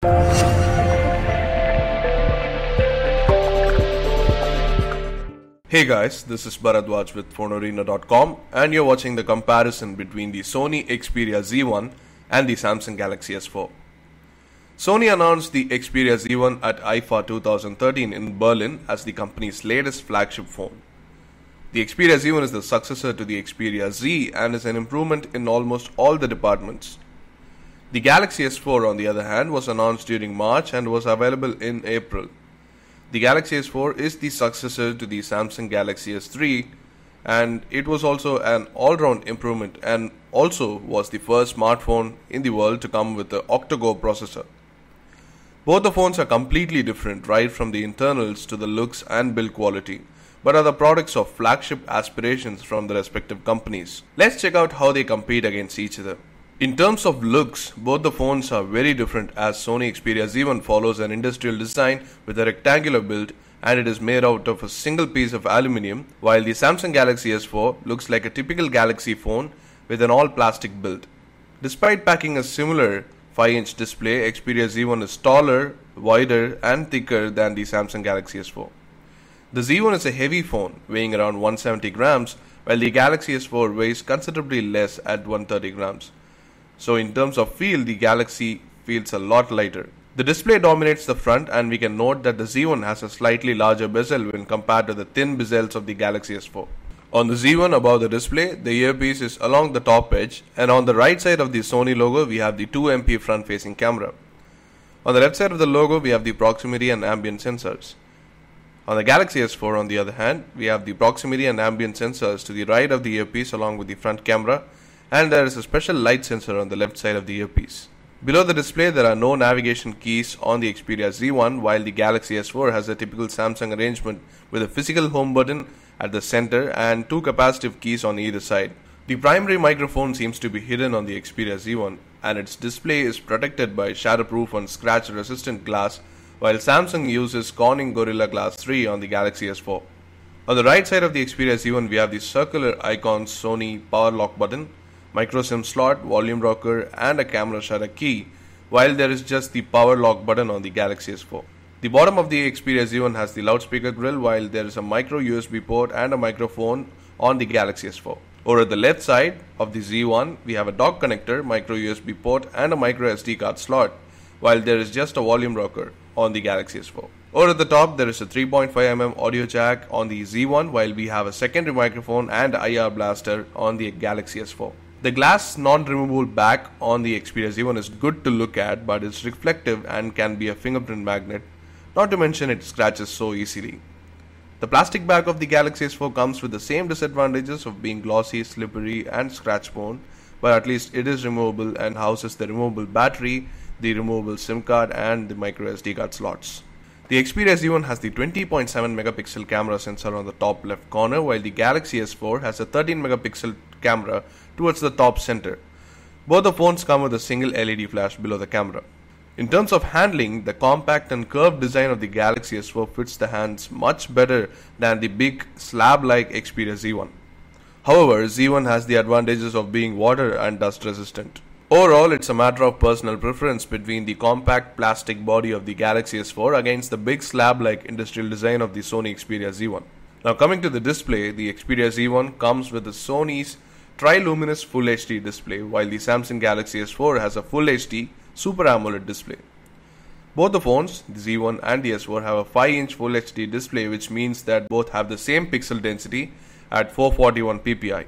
Hey guys, this is Bharadwaj with PhoneArena.com and you're watching the comparison between the Sony Xperia Z1 and the Samsung Galaxy S4. Sony announced the Xperia Z1 at IFA 2013 in Berlin as the company's latest flagship phone. The Xperia Z1 is the successor to the Xperia Z and is an improvement in almost all the departments. The Galaxy S4 on the other hand was announced during March and was available in April. The Galaxy S4 is the successor to the Samsung Galaxy S3 and it was also an all-round improvement and also was the first smartphone in the world to come with the octa-core processor. Both the phones are completely different right from the internals to the looks and build quality, but are the products of flagship aspirations from the respective companies. Let's check out how they compete against each other. In terms of looks, both the phones are very different as Sony Xperia Z1 follows an industrial design with a rectangular build and it is made out of a single piece of aluminium, while the Samsung Galaxy S4 looks like a typical Galaxy phone with an all-plastic build. Despite packing a similar 5-inch display, Xperia Z1 is taller, wider and thicker than the Samsung Galaxy S4. The Z1 is a heavy phone weighing around 170 grams, while the Galaxy S4 weighs considerably less at 130 grams. So in terms of feel, the Galaxy feels a lot lighter. The display dominates the front and we can note that the Z1 has a slightly larger bezel when compared to the thin bezels of the Galaxy S4. On the Z1 above the display, the earpiece is along the top edge and on the right side of the Sony logo we have the 2MP front facing camera. On the left side of the logo we have the proximity and ambient sensors. On the Galaxy S4 on the other hand, we have the proximity and ambient sensors to the right of the earpiece along with the front camera, and there is a special light sensor on the left side of the earpiece. Below the display there are no navigation keys on the Xperia Z1, while the Galaxy S4 has a typical Samsung arrangement with a physical home button at the center and two capacitive keys on either side. The primary microphone seems to be hidden on the Xperia Z1 and its display is protected by shatterproof and scratch resistant glass, while Samsung uses Corning Gorilla Glass 3 on the Galaxy S4. On the right side of the Xperia Z1 we have the circular icons Sony power lock button, micro SIM slot, volume rocker and a camera shutter key, while there is just the power lock button on the Galaxy S4. The bottom of the Xperia Z1 has the loudspeaker grill, while there is a micro USB port and a microphone on the Galaxy S4. Over at the left side of the Z1 we have a dock connector, micro USB port and a micro SD card slot, while there is just a volume rocker on the Galaxy S4. Over at the top there is a 3.5mm audio jack on the Z1, while we have a secondary microphone and IR blaster on the Galaxy S4. The glass non-removable back on the Xperia Z1 is good to look at, but it's reflective and can be a fingerprint magnet, not to mention it scratches so easily. The plastic back of the Galaxy S4 comes with the same disadvantages of being glossy, slippery and scratch prone, but at least it is removable and houses the removable battery, the removable SIM card and the micro SD card slots. The Xperia Z1 has the 20.7 megapixel camera sensor on the top left corner, while the Galaxy S4 has a 13 megapixel camera towards the top center. Both the phones come with a single LED flash below the camera. In terms of handling, the compact and curved design of the Galaxy S4 fits the hands much better than the big slab-like Xperia Z1. However, Z1 has the advantages of being water and dust resistant. Overall, it's a matter of personal preference between the compact plastic body of the Galaxy S4 against the big slab-like industrial design of the Sony Xperia Z1. Now coming to the display, the Xperia Z1 comes with the Sony's Tri-Luminous Full HD display, while the Samsung Galaxy S4 has a Full HD Super AMOLED display. Both the phones, the Z1 and the S4, have a 5-inch Full HD display, which means that both have the same pixel density at 441 ppi.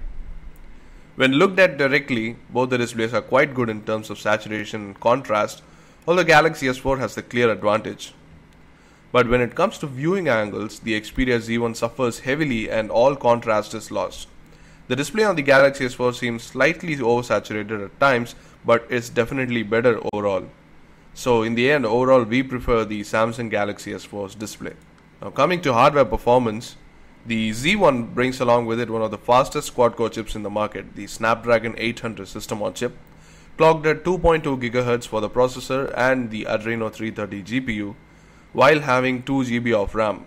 When looked at directly, both the displays are quite good in terms of saturation and contrast, although Galaxy S4 has the clear advantage. But when it comes to viewing angles, the Xperia Z1 suffers heavily and all contrast is lost. The display on the Galaxy S4 seems slightly oversaturated at times, but it's definitely better overall. So in the end, overall we prefer the Samsung Galaxy S4's display. Now coming to hardware performance, the Z1 brings along with it one of the fastest quad-core chips in the market, the Snapdragon 800 system-on-chip, clocked at 2.2 GHz for the processor and the Adreno 330 GPU, while having 2 GB of RAM.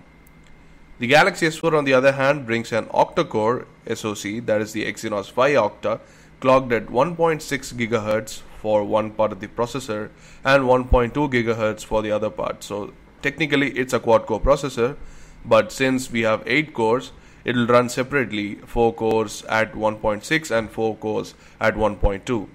The Galaxy S4 on the other hand brings an octa-core SoC, that is the Exynos 5 Octa, clocked at 1.6 GHz for one part of the processor and 1.2 GHz for the other part. So technically it's a quad-core processor, but since we have 8 cores, it will run separately, 4 cores at 1.6 and 4 cores at 1.2.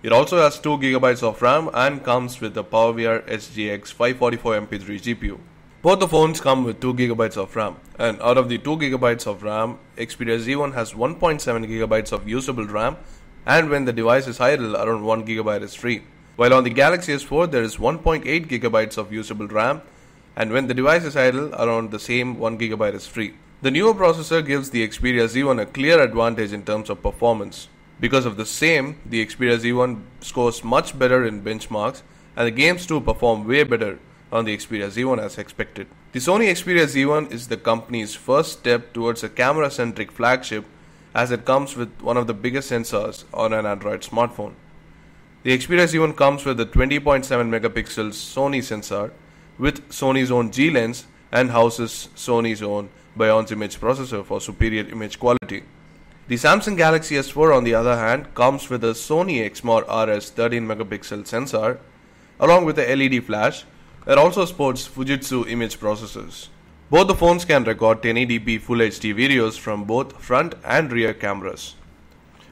It also has 2 GB of RAM and comes with the PowerVR SGX 544MP3 GPU. Both the phones come with 2 GB of RAM, and out of the 2 GB of RAM, Xperia Z1 has 1.7 GB of usable RAM, and when the device is idle, around 1 GB is free. While on the Galaxy S4 there is 1.8 GB of usable RAM, and when the device is idle, around the same 1 GB is free. The newer processor gives the Xperia Z1 a clear advantage in terms of performance. Because of the same, the Xperia Z1 scores much better in benchmarks, and the games too perform way better on the Xperia Z1 as expected. The Sony Xperia Z1 is the company's first step towards a camera-centric flagship, as it comes with one of the biggest sensors on an Android smartphone. The Xperia Z1 comes with a 20.7 megapixel Sony sensor with Sony's own G lens and houses Sony's own Bionz image processor for superior image quality. The Samsung Galaxy S4 on the other hand comes with a Sony Exmor RS 13 megapixel sensor along with a LED flash. It also sports Fujitsu image processors. Both the phones can record 1080p Full HD videos from both front and rear cameras.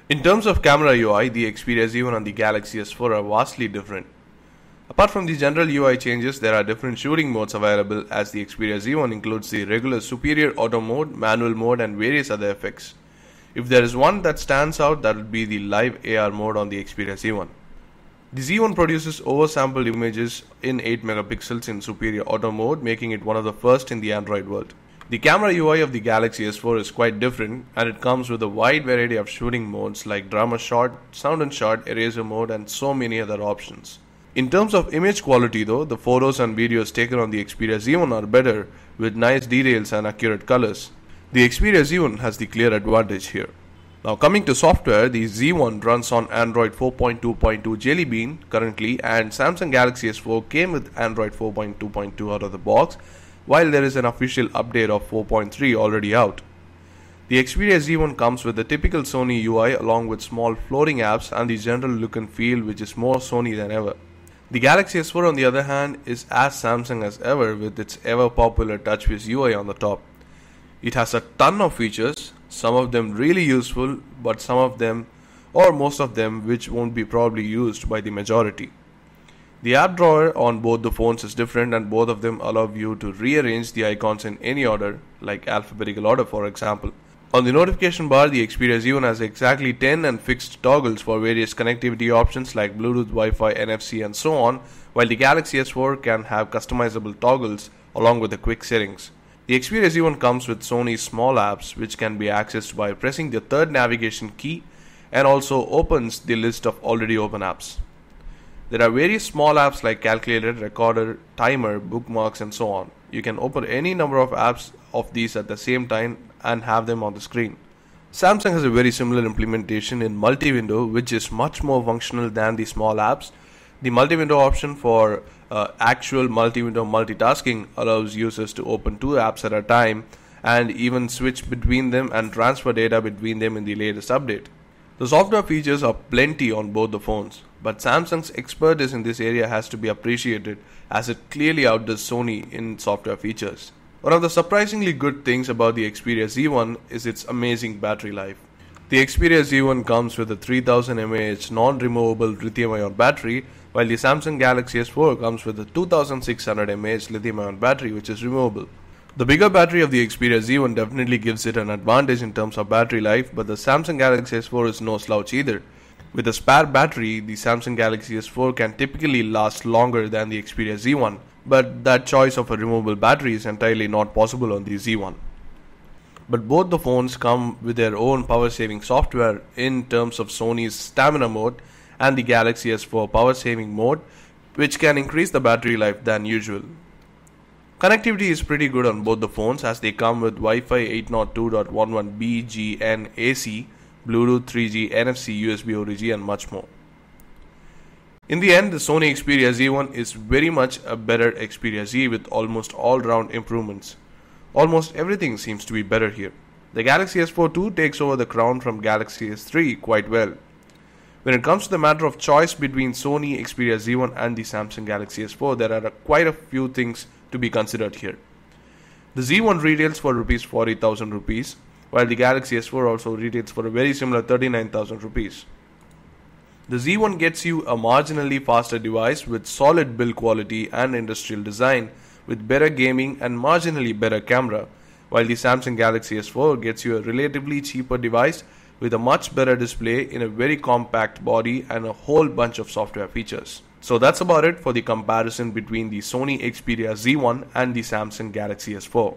In terms of camera UI, the Xperia Z1 and the Galaxy S4 are vastly different. Apart from the general UI changes, there are different shooting modes available, as the Xperia Z1 includes the regular superior auto mode, manual mode and various other effects. If there is one that stands out, that would be the live AR mode on the Xperia Z1. The Z1 produces oversampled images in 8 megapixels in superior auto mode, making it one of the first in the Android world. The camera UI of the Galaxy S4 is quite different, and it comes with a wide variety of shooting modes like drama shot, sound and shot, eraser mode and so many other options. In terms of image quality though, the photos and videos taken on the Xperia Z1 are better, with nice details and accurate colors. The Xperia Z1 has the clear advantage here. Now coming to software, the Z1 runs on Android 4.2.2 Jelly Bean currently, and Samsung Galaxy S4 came with Android 4.2.2 out of the box, while there is an official update of 4.3 already out. The Xperia Z1 comes with the typical Sony UI along with small floating apps and the general look and feel which is more Sony than ever. The Galaxy S4 on the other hand is as Samsung as ever, with its ever popular TouchWiz UI on the top. It has a ton of features, some of them really useful, but some of them or most of them which won't be probably used by the majority. The app drawer on both the phones is different, and both of them allow you to rearrange the icons in any order, like alphabetical order for example. On the notification bar, the Xperia Z1 has exactly 10 and fixed toggles for various connectivity options like Bluetooth, Wi-Fi, NFC and so on, while the Galaxy S4 can have customizable toggles along with the quick settings. The Xperia Z1 comes with Sony's small apps which can be accessed by pressing the third navigation key, and also opens the list of already open apps. There are various small apps like calculator, recorder, timer, bookmarks and so on. You can open any number of apps of these at the same time and have them on the screen. Samsung has a very similar implementation in multi-window, which is much more functional than the small apps. The multi-window option for actual multi-window multitasking allows users to open 2 apps at a time and even switch between them and transfer data between them in the latest update. The software features are plenty on both the phones, but Samsung's expertise in this area has to be appreciated, as it clearly outdoes Sony in software features. One of the surprisingly good things about the Xperia Z1 is its amazing battery life. The Xperia Z1 comes with a 3000 mAh non-removable lithium-ion battery, while the Samsung Galaxy S4 comes with a 2600 mAh lithium-ion battery which is removable. The bigger battery of the Xperia Z1 definitely gives it an advantage in terms of battery life, but the Samsung Galaxy S4 is no slouch either. With a spare battery, the Samsung Galaxy S4 can typically last longer than the Xperia Z1, but that choice of a removable battery is entirely not possible on the Z1. But both the phones come with their own power saving software in terms of Sony's stamina mode and the Galaxy S4 power saving mode, which can increase the battery life than usual. Connectivity is pretty good on both the phones, as they come with Wi-Fi 802.11b GN AC, Bluetooth 3G, NFC, USB OTG and much more. In the end, the Sony Xperia Z1 is very much a better Xperia Z with almost all-round improvements. Almost everything seems to be better here. The Galaxy S4 too takes over the crown from Galaxy S3 quite well. When it comes to the matter of choice between Sony Xperia Z1 and the Samsung Galaxy S4, there are quite a few things to be considered here. The Z1 retails for Rs 40,000 rupees, while the Galaxy S4 also retails for a very similar 39,000 rupees. The Z1 gets you a marginally faster device with solid build quality and industrial design, with better gaming and marginally better camera, while the Samsung Galaxy S4 gets you a relatively cheaper device with a much better display in a very compact body and a whole bunch of software features. So that's about it for the comparison between the Sony Xperia Z1 and the Samsung Galaxy S4.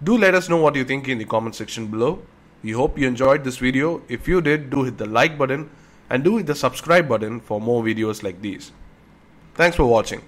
Do let us know what you think in the comment section below. We hope you enjoyed this video. If you did, do hit the like button and do hit the subscribe button for more videos like these. Thanks for watching.